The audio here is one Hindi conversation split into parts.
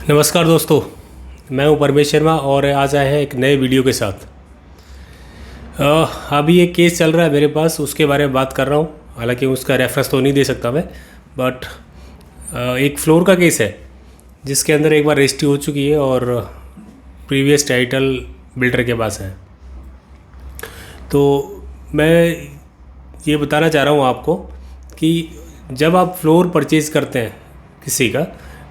नमस्कार दोस्तों, मैं हूं परमेश शर्मा और आज आए हैं एक नए वीडियो के साथ। अभी एक केस चल रहा है मेरे पास, उसके बारे में बात कर रहा हूं। हालांकि उसका रेफरेंस तो नहीं दे सकता मैं, बट एक फ्लोर का केस है जिसके अंदर एक बार रजिस्ट्री हो चुकी है और प्रीवियस टाइटल बिल्डर के पास है। तो मैं ये बताना चाह रहा हूँ आपको कि जब आप फ्लोर परचेज़ करते हैं किसी का,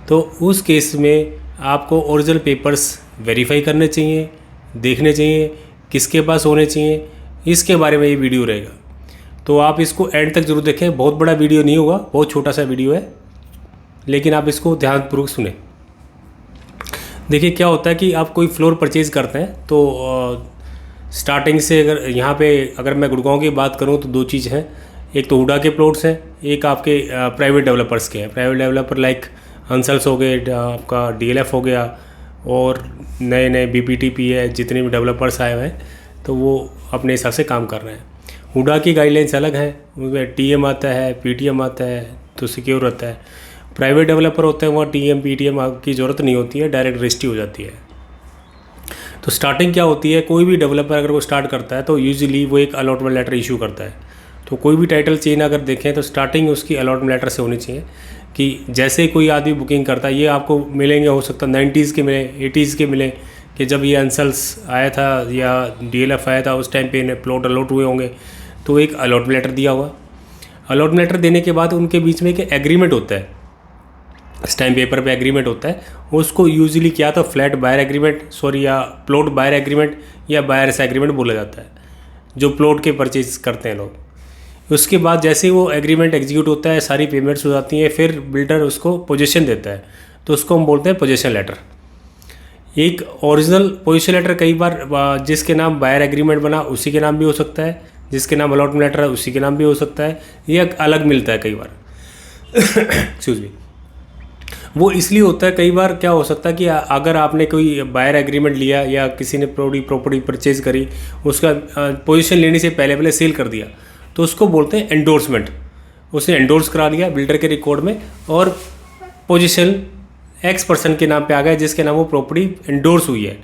तो उस केस में आपको ओरिजिनल पेपर्स वेरीफाई करने चाहिए, देखने चाहिए किसके पास होने चाहिए। इसके बारे में ये वीडियो रहेगा, तो आप इसको एंड तक ज़रूर देखें। बहुत बड़ा वीडियो नहीं होगा, बहुत छोटा सा वीडियो है, लेकिन आप इसको ध्यानपूर्वक सुने। देखिए क्या होता है कि आप कोई फ्लोर परचेज़ करते हैं तो स्टार्टिंग से अगर मैं गुड़गांव की बात करूं तो दो चीज़ हैं। एक तो हुडा के प्लॉट्स हैं, एक आपके प्राइवेट डेवलपर्स के हैं। प्राइवेट डेवलपर लाइक हंसल्स हो गए, आपका डीएलएफ हो गया, और नए नए बीपीटीपी है, जितने भी डेवलपर्स आए हुए हैं तो वो अपने हिसाब से काम कर रहे हैं। हुडा की गाइडलाइंस अलग हैं, उसमें टीएम आता है, पीटीएम आता है, तो सिक्योर रहता है। प्राइवेट डेवलपर होते हैं वहाँ टीएम पीटीएम की ज़रूरत नहीं होती है, डायरेक्ट रजिस्ट्री हो जाती है। तो स्टार्टिंग क्या होती है, कोई भी डेवलपर अगर वो स्टार्ट करता है तो यूजुअली वो एक अलॉटमेंट लेटर इशू करता है। तो कोई भी टाइटल चेन अगर देखें तो स्टार्टिंग उसकी अलॉटमेंट लेटर से होनी चाहिए कि जैसे कोई आदमी बुकिंग करता है, ये आपको मिलेंगे, हो सकता है 90s के मिले, 80s के मिले, कि जब ये अंसल्स आया था या डीएलएफ आया था उस टाइम पे प्लॉट अलॉट हुए होंगे, तो एक अलॉटमेंट लेटर दिया हुआ। अलॉटमेंट लेटर देने के बाद उनके बीच में एक एग्रीमेंट होता है, स्टैम्प पेपर पे एग्रीमेंट होता है। उसको यूजुअली क्या तो फ्लैट बायर एग्रीमेंट या प्लॉट बायर एग्रीमेंट या बायर्स एग्रीमेंट बोला जाता है, जो प्लॉट के परचेज करते हैं लोग। उसके बाद जैसे ही वो एग्रीमेंट एग्जीक्यूट होता है, सारी पेमेंट्स हो जाती हैं, फिर बिल्डर उसको पोजीशन देता है, तो उसको हम बोलते हैं पोजीशन लेटर। एक ओरिजिनल पोजीशन लेटर कई बार जिसके नाम बायर एग्रीमेंट बना उसी के नाम भी हो सकता है, जिसके नाम अलॉटमेंट लेटर है उसी के नाम भी हो सकता है, या अलग मिलता है कई बार। Excuse me. वो इसलिए होता है, कई बार क्या हो सकता है कि अगर आपने कोई बायर एग्रीमेंट लिया या किसी ने प्रॉपर्टी परचेज करी, उसका पोजीशन लेने से पहले पहले सेल कर दिया, तो उसको बोलते हैं एंडोर्समेंट। उसने एंडोर्स करा लिया बिल्डर के रिकॉर्ड में, और पोजीशन एक्स पर्सन के नाम पे आ गया जिसके नाम वो प्रॉपर्टी एंडोर्स हुई है।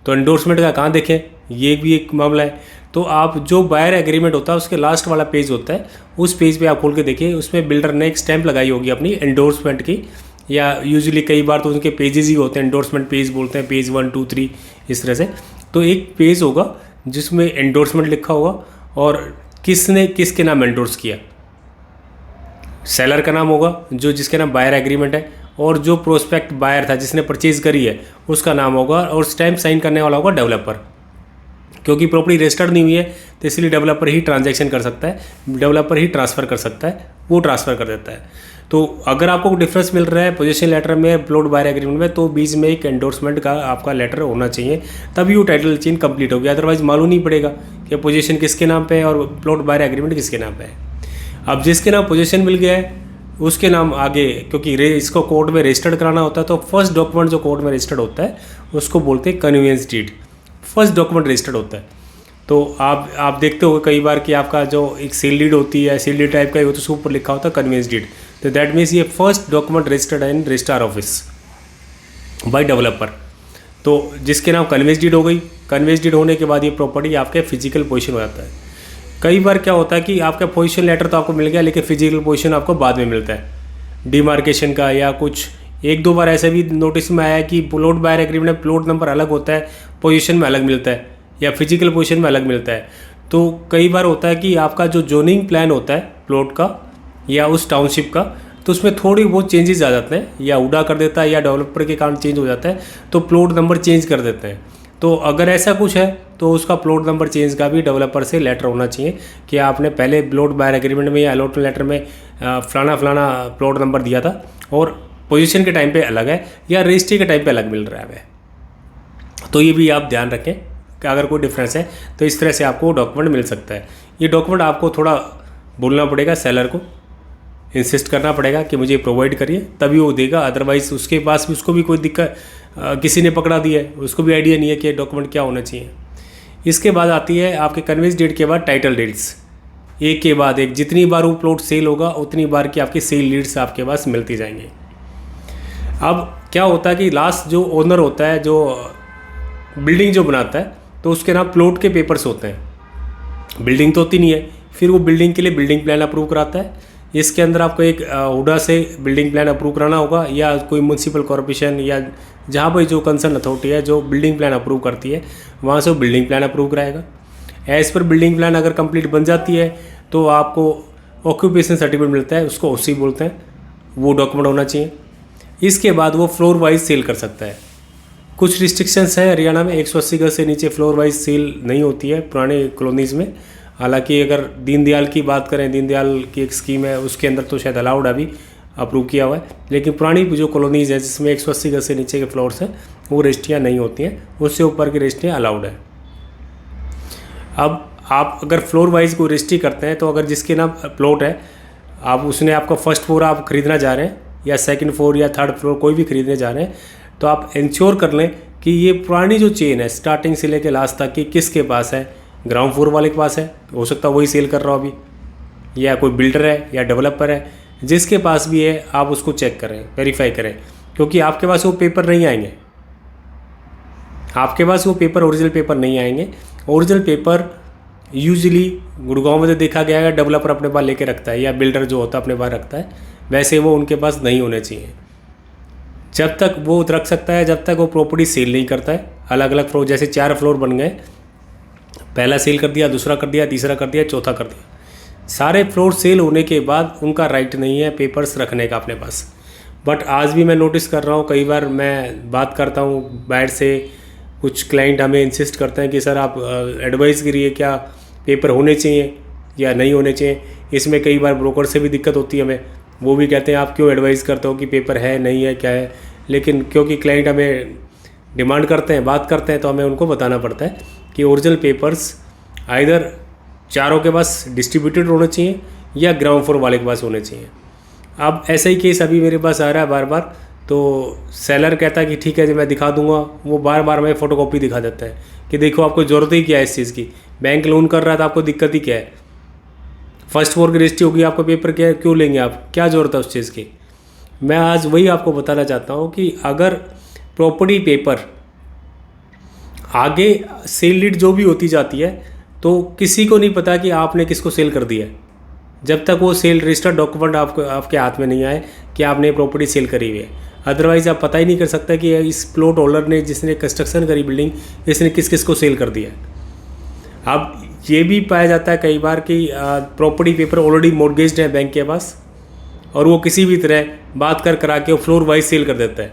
तो एंडोर्समेंट का कहाँ देखें, ये भी एक मामला है। तो आप जो बायर एग्रीमेंट होता है उसके लास्ट वाला पेज होता है, उस पेज पे आप खोल के देखिए, उसमें बिल्डर ने एक स्टैंप लगाई होगी अपनी एंडोर्समेंट की, या यूजुअली कई बार तो उनके पेजेस ही होते हैं, एंडोर्समेंट पेज बोलते हैं, पेज 1 2 3 इस तरह से। तो एक पेज होगा जिसमें एंडोर्समेंट लिखा होगा और किसने किसके नाम एंडोर्स किया। सेलर का नाम होगा जो जिसके नाम बायर एग्रीमेंट है, और जो प्रोस्पेक्ट बायर था जिसने परचेज करी है उसका नाम होगा, और स्टैंप साइन करने वाला होगा डेवलपर। क्योंकि प्रॉपर्टी रजिस्टर्ड नहीं हुई है तो इसलिए डेवलपर ही ट्रांजैक्शन कर सकता है, डेवलपर ही ट्रांसफ़र कर सकता है, वो ट्रांसफ़र कर देता है। तो अगर आपको डिफरेंस मिल रहा है पोजीशन लेटर में, प्लॉट बायर एग्रीमेंट में, तो बीच में एक एंडोर्समेंट का आपका लेटर होना चाहिए, तभी वो टाइटल चेन कंप्लीट होगी। अदरवाइज मालूम नहीं पड़ेगा कि पोजीशन किसके नाम पे है और प्लॉट बायर एग्रीमेंट किसके नाम पे है। अब जिसके नाम पोजीशन मिल गया है उसके नाम आगे, क्योंकि इसको कोर्ट में रजिस्टर्ड कराना होता है, तो फर्स्ट डॉक्यूमेंट जो कोर्ट में रजिस्टर्ड होता है उसको बोलते हैं conveyance deed. First document registered होता है। तो आप देखते हो कई बार कि आपका जो एक सेल डीड होती है, सेल डीड टाइप का ही होता है, उसके ऊपर लिखा होता है कन्वीनियंस डीड। तो दैट मीन्स ये first document registered in registrar office by developer. तो जिसके नाम कन्वेंस डीड हो गई, कन्वेंस डीड होने के बाद ये प्रॉपर्टी आपके फिजिकल पोजीशन हो जाता है। कई बार क्या होता है कि आपका पोजीशन लेटर तो आपको मिल गया, लेकिन फिजिकल पोजीशन आपको बाद में मिलता है, डिमार्केशन का या कुछ। एक दो बार ऐसे भी नोटिस में आया है कि प्लॉट बायर एग्रीमेंट में प्लॉट नंबर अलग होता है, पोजीशन में अलग मिलता है, या फिजिकल पोजीशन में अलग मिलता है। तो कई बार होता है कि आपका जो जोनिंग प्लान होता है प्लॉट का या उस टाउनशिप का, तो उसमें थोड़ी बहुत चेंजेस आ जाते हैं, या उड़ा कर देता है या डेवलपर के कारण चेंज हो जाता है, तो प्लॉट नंबर चेंज कर देते हैं। तो अगर ऐसा कुछ है तो उसका प्लॉट नंबर चेंज का भी डेवलपर से लेटर होना चाहिए कि आपने पहले प्लॉट बायर एग्रीमेंट में या अलॉटमेंट लेटर में फलाना प्लॉट नंबर दिया था और पोजीशन के टाइम पे अलग है, या रजिस्ट्री के टाइम पे अलग मिल रहा है। तो ये भी आप ध्यान रखें कि अगर कोई डिफरेंस है तो इस तरह से आपको डॉक्यूमेंट मिल सकता है। ये डॉक्यूमेंट आपको थोड़ा बोलना पड़ेगा, सेलर को इंसिस्ट करना पड़ेगा कि मुझे प्रोवाइड करिए, तभी वो देगा। अदरवाइज़ उसके पास भी उसको भी कोई दिक्कत, किसी ने पकड़ा दिया है, उसको भी आइडिया नहीं है कि डॉक्यूमेंट क्या होना चाहिए। इसके बाद आती है आपके कन्वेंस डेट के बाद टाइटल डीड्स। एक के बाद एक, जितनी बार वो प्लॉट सेल होगा उतनी बार की आपकी सेल डीड्स आपके पास मिलती जाएंगे। अब क्या होता है कि लास्ट जो ओनर होता है, जो बिल्डिंग जो बनाता है, तो उसके नाम प्लॉट के पेपर्स होते हैं, बिल्डिंग तो होती नहीं है। फिर वो बिल्डिंग के लिए बिल्डिंग प्लान अप्रूव कराता है। इसके अंदर आपको एक हुडा से बिल्डिंग प्लान अप्रूव कराना होगा, या कोई म्यूनसिपल कॉर्पोरेशन या जहाँ पर जो कंसर्न अथॉरिटी है जो बिल्डिंग प्लान अप्रूव करती है, वहाँ से वो बिल्डिंग प्लान अप्रूव कराएगा। एज़ पर बिल्डिंग प्लान अगर कंप्लीट बन जाती है तो आपको ऑक्यूपेशन सर्टिफिकेट मिलता है, उसको ओसी बोलते हैं, वो डॉक्यूमेंट होना चाहिए। इसके बाद वो फ्लोर वाइज सेल कर सकता है। कुछ रिस्ट्रिक्शंस है हरियाणा में, 180 गज से नीचे फ्लोर वाइज सेल नहीं होती है पुराने कॉलोनीज़ में। हालांकि अगर दीनदयाल की बात करें, दीनदयाल की एक स्कीम है, उसके अंदर तो शायद अलाउड अभी अप्रूव किया हुआ है, लेकिन पुरानी जो कॉलोनीज़ है जिसमें 180 गज से नीचे के फ्लोर्स हैं वो रजिस्ट्रियाँ नहीं होती हैं, उससे ऊपर की रजिस्ट्रियाँ अलाउड है। अब आप अगर फ्लोर वाइज कोई रजिस्ट्री करते हैं तो अगर जिसके नाम प्लॉट है, आप उसने आपका फर्स्ट फ्लोर आप खरीदना चाह रहे हैं या सेकंड फ्लोर या थर्ड फ्लोर कोई भी खरीदने जा रहे हैं, तो आप इंश्योर कर लें कि ये पुरानी जो चेन है स्टार्टिंग से लेकर लास्ट तक की किसके पास है। ग्राउंड फ्लोर वाले के पास है, हो सकता है वही सेल कर रहा हो अभी, या कोई बिल्डर है या डेवलपर है, जिसके पास भी है आप उसको चेक करें, वेरीफाई करें, क्योंकि आपके पास वो पेपर नहीं आएंगे, आपके पास वो पेपर ओरिजिनल पेपर नहीं आएंगे। ओरिजिनल पेपर यूजुअली गुड़गांव में तो देखा गया है डेवलपर अपने पास लेके रखता है, या बिल्डर जो होता है अपने पास रखता है, वैसे वो उनके पास नहीं होने चाहिए। जब तक वो रख सकता है जब तक वो प्रॉपर्टी सेल नहीं करता है। अलग अलग फ्लोर, जैसे 4 फ्लोर बन गए, पहला सेल कर दिया, दूसरा कर दिया, तीसरा कर दिया, चौथा कर दिया, सारे फ्लोर सेल होने के बाद उनका राइट नहीं है पेपर्स रखने का अपने पास। बट आज भी मैं नोटिस कर रहा हूँ, कई बार मैं बात करता हूँ बाहर से, कुछ क्लाइंट हमें इंसिस्ट करते हैं कि सर आप एडवाइस करिए, क्या पेपर होने चाहिए या नहीं होने चाहिए। इसमें कई बार ब्रोकर से भी दिक्कत होती है हमें, वो भी कहते हैं आप क्यों एडवाइस करते हो कि पेपर है नहीं है क्या है, लेकिन क्योंकि क्लाइंट हमें डिमांड करते हैं, बात करते हैं, तो हमें उनको बताना पड़ता है कि ओरिजिनल पेपर्स आइदर चारों के पास डिस्ट्रीब्यूटेड होने चाहिए या ग्राउंड फ्लोर वाले के पास होने चाहिए। अब ऐसा ही केस अभी मेरे पास आ रहा है बार बार, तो सेलर कहता है कि ठीक है जी मैं दिखा दूंगा, वो बार बार हमें फ़ोटोकॉपी दिखा देता है कि देखो आपको ज़रूरत ही क्या है इस चीज़ की, बैंक लोन कर रहा है तो आपको दिक्कत ही क्या है, फर्स्ट फ्लोर की रजिस्ट्री होगी, आपको पेपर क्या क्यों लेंगे आप, क्या ज़रूरत है उस चीज़ की। मैं आज वही आपको बताना चाहता हूँ कि अगर प्रॉपर्टी पेपर आगे सेल डीड जो भी होती जाती है तो किसी को नहीं पता कि आपने किसको सेल कर दिया है, जब तक वो सेल रजिस्टर्ड डॉक्यूमेंट आपके हाथ में नहीं आए कि आपने प्रॉपर्टी सेल करी हुई है। अदरवाइज़ आप पता ही नहीं कर सकता कि इस प्लॉट होल्डर ने, जिसने कंस्ट्रक्शन करी बिल्डिंग, इसने किस किस को सेल कर दिया है। अब ये भी पाया जाता है कई बार कि प्रॉपर्टी पेपर ऑलरेडी मॉर्गेज्ड है बैंक के पास, और वो किसी भी तरह बात करा के वो फ्लोर वाइज सेल कर देता है,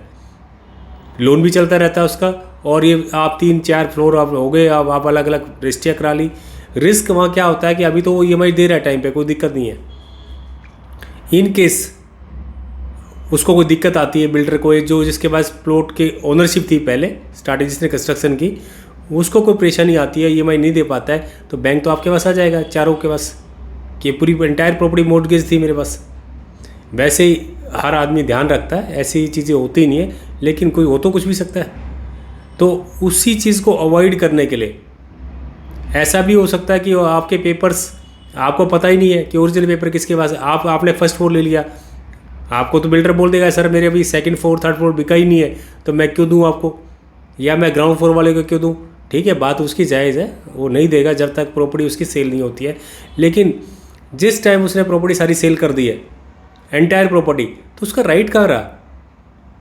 लोन भी चलता रहता है उसका, और ये आप 3-4 फ्लोर आप हो गए, अब आप अलग अलग रजिस्ट्रियाँ करा ली। रिस्क वहाँ क्या होता है कि अभी तो वो EMI दे रहा है टाइम पे, कोई दिक्कत नहीं है। इन केस उसको कोई दिक्कत आती है बिल्डर को, जो जिसके पास प्लॉट की ओनरशिप थी पहले स्टार्टिंग, जिसने कंस्ट्रक्शन की, उसको कोई परेशानी आती है, EMI नहीं दे पाता है, तो बैंक तो आपके पास आ जाएगा, चारों के पास, कि पूरी एंटायर प्रॉपर्टी मॉर्गेज थी मेरे पास। वैसे ही हर आदमी ध्यान रखता है, ऐसी चीज़ें होती नहीं है, लेकिन कोई हो तो कुछ भी सकता है। तो उसी चीज़ को अवॉइड करने के लिए ऐसा भी हो सकता है कि आपके पेपर्स आपको पता ही नहीं है कि ओरिजिनल पेपर किसके पास है। आपने फर्स्ट फ्लोर ले लिया, आपको तो बिल्डर बोल देगा सर मेरे अभी सेकंड फ्लोर थर्ड फ्लोर बिका ही नहीं है, तो मैं क्यों दूं आपको, या मैं ग्राउंड फ्लोर वाले को क्यों दूं। ठीक है, बात उसकी जायज़ है, वो नहीं देगा जब तक प्रॉपर्टी उसकी सेल नहीं होती है। लेकिन जिस टाइम उसने प्रॉपर्टी सारी सेल कर दी है, एंटायर प्रॉपर्टी, तो उसका राइट कहाँ रहा।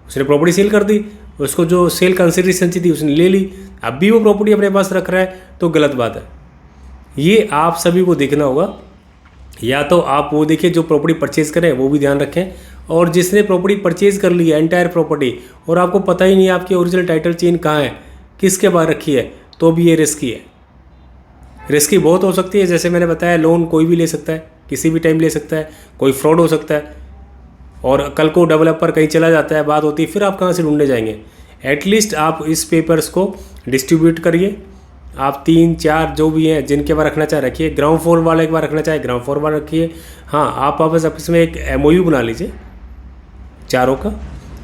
उसने प्रॉपर्टी सेल कर दी, उसको जो सेल कंसिडरेशन थी उसने ले ली, अब भी वो प्रॉपर्टी अपने पास रख रहा है, तो गलत बात है। ये आप सभी को देखना होगा। या तो आप वो देखिए जो प्रॉपर्टी परचेज करें, वो भी ध्यान रखें, और जिसने प्रॉपर्टी परचेज कर ली है एंटायर प्रॉपर्टी, और आपको पता ही नहीं आपकी ओरिजिनल टाइटल चेन कहाँ है, किसके पास रखी है, तो भी ये रिस्की है। रिस्की बहुत हो सकती है, जैसे मैंने बताया लोन कोई भी ले सकता है, किसी भी टाइम ले सकता है, कोई फ्रॉड हो सकता है, और कल को डेवलपर कहीं चला जाता है, बात होती है, फिर आप कहाँ से ढूंढने जाएंगे। एटलीस्ट आप इस पेपर्स को डिस्ट्रीब्यूट करिए, आप 3-4 जो भी हैं जिनके बार रखना चाहे रखिए, ग्राउंड फ्लोर वाले के बार रखना चाहे ग्राउंड फ्लोर वाले रखिए। हाँ, आप वापस आपस में एक MOU बना लीजिए चारों का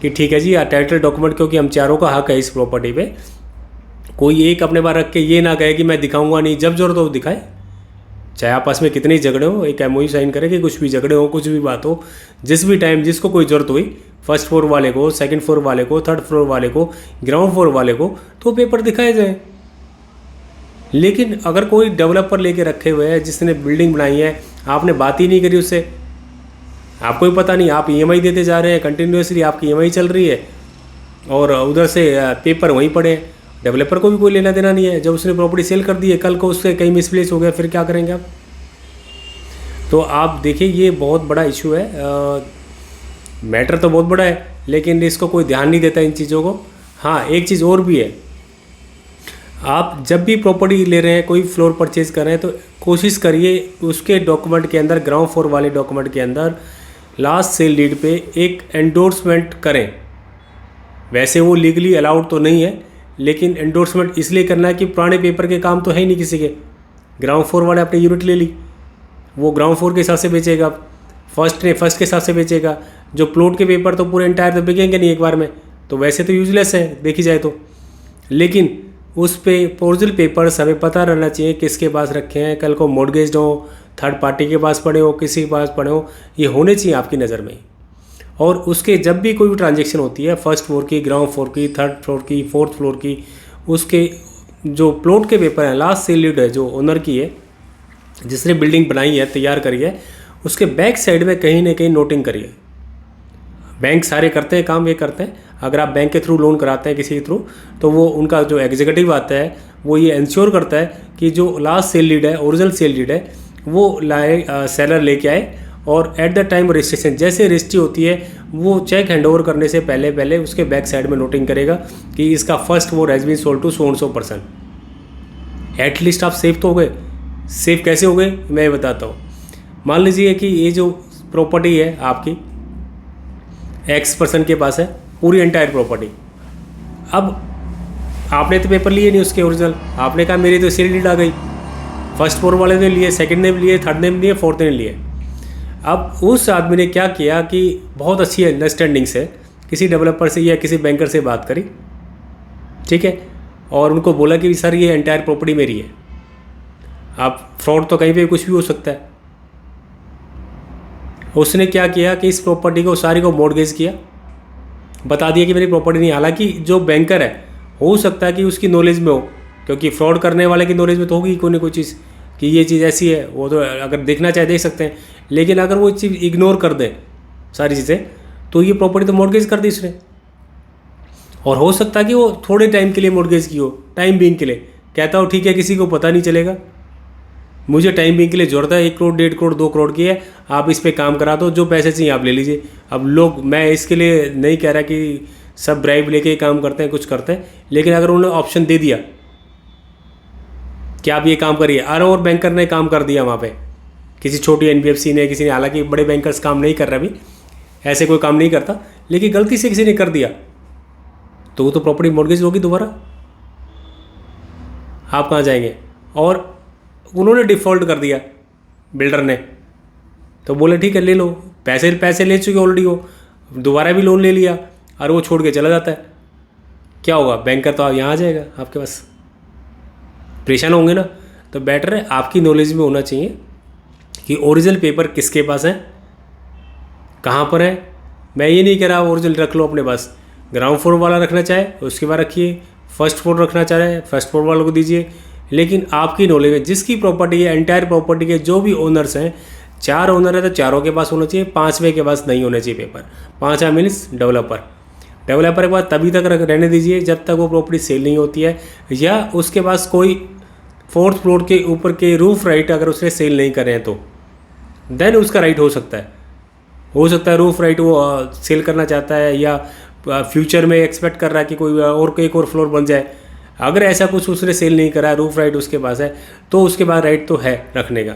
कि ठीक है जी टाइटल डॉक्यूमेंट, क्योंकि हम चारों का हक है इस प्रॉपर्टी पे। कोई एक अपने बार रख के ये ना कहे कि मैं दिखाऊंगा नहीं, जब जरूरत हो दिखाए, चाहे आपस में कितने ही झगड़े हो, एक MOU साइन करें कि कुछ भी झगड़े हो, कुछ भी बात हो, जिस भी टाइम जिसको कोई ज़रूरत हुई फर्स्ट फ्लोर वाले को, सेकंड फ्लोर वाले को, थर्ड फ्लोर वाले को, ग्राउंड फ्लोर वाले को, तो पेपर दिखाए जाए। लेकिन अगर कोई डेवलपर लेके रखे हुए है जिसने बिल्डिंग बनाई है, आपने बात ही नहीं करी उससे, आपको ही पता नहीं, आप ईएमआई देते जा रहे हैं कंटिन्यूसली, आपकी ईएमआई चल रही है और उधर से पेपर वहीं पड़े हैं। डेवलपर को भी कोई लेना देना नहीं है। जब उसने प्रॉपर्टी सेल कर दी है, कल को उससे कहीं मिसप्लेस हो गया, फिर क्या करेंगे आप? तो आप देखिए ये बहुत बड़ा इशू है। मैटर तो बहुत बड़ा है, लेकिन इसको कोई ध्यान नहीं देता इन चीज़ों को। हाँ, एक चीज़ और भी है, आप जब भी प्रॉपर्टी ले रहे हैं, कोई फ्लोर परचेज़ कर रहे हैं, तो कोशिश करिए उसके डॉक्यूमेंट के अंदर, ग्राउंड फ्लोर वाले डॉक्यूमेंट के अंदर लास्ट सेल डीड पे एक एंडोर्समेंट करें। वैसे वो लीगली अलाउड तो नहीं है, लेकिन एंडोर्समेंट इसलिए करना है कि पुराने पेपर के काम तो है ही नहीं किसी के। ग्राउंड फ्लोर वाले अपनी यूनिट ले ली, वो ग्राउंड फ्लोर के हिसाब से बेचेगा, फर्स्ट ने फर्स्ट के हिसाब से बेचेगा। जो प्लॉट के पेपर तो पूरे एंटायर तो बिकेंगे नहीं एक बार में, तो वैसे तो यूजलेस है देखी जाए तो। लेकिन उस पे ओरिजिनल पेपर्स हमें पता रहना चाहिए किसके पास रखे हैं, कल को मॉर्गेज्ड हो, थर्ड पार्टी के पास पड़े हो, किसी के पास पड़े हो, ये होने चाहिए आपकी नज़र में। और उसके जब भी कोई भी ट्रांजेक्शन होती है, फर्स्ट फ्लोर की, ग्राउंड फ्लोर की, थर्ड फ्लोर की, फोर्थ फ्लोर की, उसके जो प्लॉट के पेपर हैं, लास्ट सेल डीड है जो ओनर की है, जिसने बिल्डिंग बनाई है, तैयार करी है, उसके बैक साइड में कहीं ना कहीं नोटिंग करिए। बैंक सारे करते हैं काम, ये करते हैं। अगर आप बैंक के थ्रू लोन कराते हैं किसी के थ्रू, तो वो उनका जो एग्जीक्यूटिव आता है वो ये इंश्योर करता है कि जो लास्ट सेल डीड है, ओरिजिनल सेल डीड है, वो लाए, सेलर लेके आए, और एट द टाइम रजिस्ट्रेशन, जैसे रजिस्ट्री होती है, वो चेक हैंडओवर करने से पहले पहले उसके बैक साइड में नोटिंग करेगा कि इसका first floor has been sold to so 100%। At least आप सेफ तो हो गए। सेफ कैसे हो गए मैं बताता हूँ। मान लीजिए कि ये जो प्रॉपर्टी है आपकी, एक्स पर्सन के पास है पूरी एंटायर प्रॉपर्टी। अब आपने तो पेपर लिए नहीं उसके ओरिजिनल, आपने कहा मेरी तो सेल डीड आ गई, फर्स्ट फ्लोर वाले ने लिए, सेकंड ने लिए, थर्ड ने लिए, फोर्थ ने लिए। अब उस आदमी ने क्या किया कि बहुत अच्छी अंडरस्टैंडिंग से किसी डेवलपर से या किसी बैंकर से बात करी, ठीक है, और उनको बोला कि सर ये एंटायर प्रॉपर्टी मेरी है। अब फ्रॉड तो कहीं पे कुछ भी हो सकता है। उसने क्या किया कि इस प्रॉपर्टी को सारी को मॉर्गेज किया, बता दिया कि मेरी प्रॉपर्टी नहीं। हालांकि जो बैंकर है, हो सकता है कि उसकी नॉलेज में हो, क्योंकि फ्रॉड करने वाले की नॉलेज में तो होगी कोई ना कोई चीज़ कि ये चीज़ ऐसी है, वो तो अगर देखना चाहे देख सकते हैं। लेकिन अगर वो चीज़ इग्नोर कर दे सारी चीज़ें, तो ये प्रॉपर्टी तो मॉर्गेज कर दी उसने। और हो सकता है कि वो थोड़े टाइम के लिए मॉर्गेज की हो, टाइम बीइंग के लिए। कहता हो ठीक है, किसी को पता नहीं चलेगा, मुझे टाइम बीइंग के लिए ज़रूरत है, 1 करोड़, 1.5 करोड़, 2 करोड़ की है, आप इस पे काम करा दो, जो पैसे चाहिए आप ले लीजिए। अब लोग, मैं इसके लिए नहीं कह रहा कि सब ब्राइब लेके काम करते हैं, कुछ करते हैं, लेकिन अगर उन्होंने ऑप्शन दे दिया कि आप ये काम करिए, और बैंकर ने काम कर दिया वहाँ पे, किसी छोटी एनबीएफसी ने, किसी ने, हालांकि बड़े बैंकर्स काम नहीं कर रहे अभी, ऐसे कोई काम नहीं करता, लेकिन गलती से किसी ने कर दिया, तो वो तो प्रॉपर्टी मॉर्गेज होगी दोबारा। आप कहाँ जाएंगे? और उन्होंने डिफ़ॉल्ट कर दिया बिल्डर ने, तो बोले ठीक है ले लो, पैसे ले चुके ऑलरेडी, हो दोबारा भी लोन ले लिया, और वो छोड़ के चला जाता है। क्या होगा? बैंकर तो यहाँ आ जाएगा आपके पास, परेशान होंगे ना। तो बेटर है आपकी नॉलेज में होना चाहिए कि ओरिजिनल पेपर किसके पास है, कहाँ पर है। मैं ये नहीं कह रहा ओरिजिनल रख लो अपने पास, ग्राउंड फ्लोर वाला रखना चाहे उसके बाद रखिए, फर्स्ट फ्लोर रखना चाहे फर्स्ट फ्लोर वालों को दीजिए। लेकिन आपकी नॉलेज में जिसकी प्रॉपर्टी है, एंटायर प्रॉपर्टी के जो भी ओनर्स हैं, 4 ओनर है तो चारों के पास होना चाहिए, 5वें के पास नहीं होना चाहिए पेपर। 5वां मीन्स डेवलपर के पास तभी तक रहने दीजिए जब तक वो प्रॉपर्टी सेल नहीं होती है, या उसके पास कोई 4th फ्लोर के ऊपर के रूफ राइट अगर उसने सेल नहीं करे हैं, तो देन उसका राइट हो सकता है रूफ राइट वो सेल करना चाहता है, या फ्यूचर में एक्सपेक्ट कर रहा है कि कोई और एक और फ्लोर बन जाए। अगर ऐसा कुछ उसने सेल नहीं करा, रूफ राइट उसके पास है, तो उसके पास राइट तो है रखने का।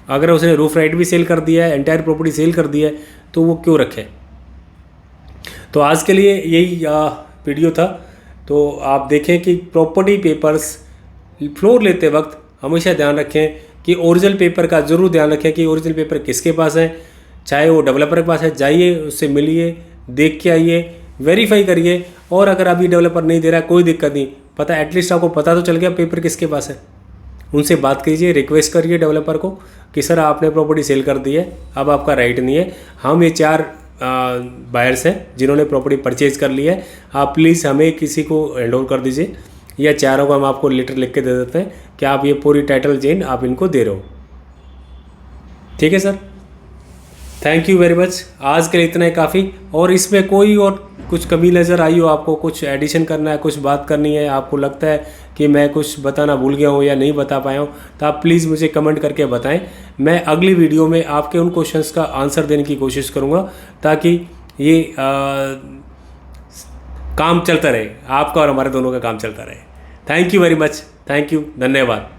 अगर उसने रूफ राइट भी सेल कर दिया है, एंटायर प्रॉपर्टी सेल कर दी है, तो वो क्यों रखे। तो आज के लिए यही वीडियो था। तो आप देखें कि प्रॉपर्टी पेपर्स फ्लोर लेते वक्त हमेशा ध्यान रखें कि ओरिजिनल पेपर का ज़रूर ध्यान रखें कि ओरिजिनल पेपर किसके पास है, चाहे वो डेवलपर के पास है, जाइए उससे मिलिए, देख के आइए, वेरीफाई करिए। और अगर अभी डेवलपर नहीं दे रहा है, कोई दिक्कत नहीं, पता एटलीस्ट आपको पता तो चल गया पेपर किसके पास है। उनसे बात कीजिए, रिक्वेस्ट करिए डेवलपर को कि सर आपने प्रॉपर्टी सेल कर दी है, अब आपका राइट नहीं है, हम ये 4 बायर्स हैं जिन्होंने प्रॉपर्टी परचेज कर ली है, आप प्लीज़ हमें किसी को हैंड ओवर कर दीजिए, या चारों को हम आपको लेटर लिख के दे देते हैं कि आप ये पूरी टाइटल चेंज आप इनको दे रहे हो। ठीक है sir, thank you very much. आज के लिए इतना ही काफ़ी। और इसमें कोई और कुछ कमी नज़र आई हो, आपको कुछ एडिशन करना है, कुछ बात करनी है, आपको लगता है कि मैं कुछ बताना भूल गया हूँ या नहीं बता पाया हूँ, तो आप प्लीज़ मुझे कमेंट करके बताएं। मैं अगली वीडियो में आपके उन क्वेश्चंस का आंसर देने की कोशिश करूँगा, ताकि ये काम चलता रहे, आपका और हमारे दोनों का काम चलता रहे। Thank you very much, thank you, धन्यवाद।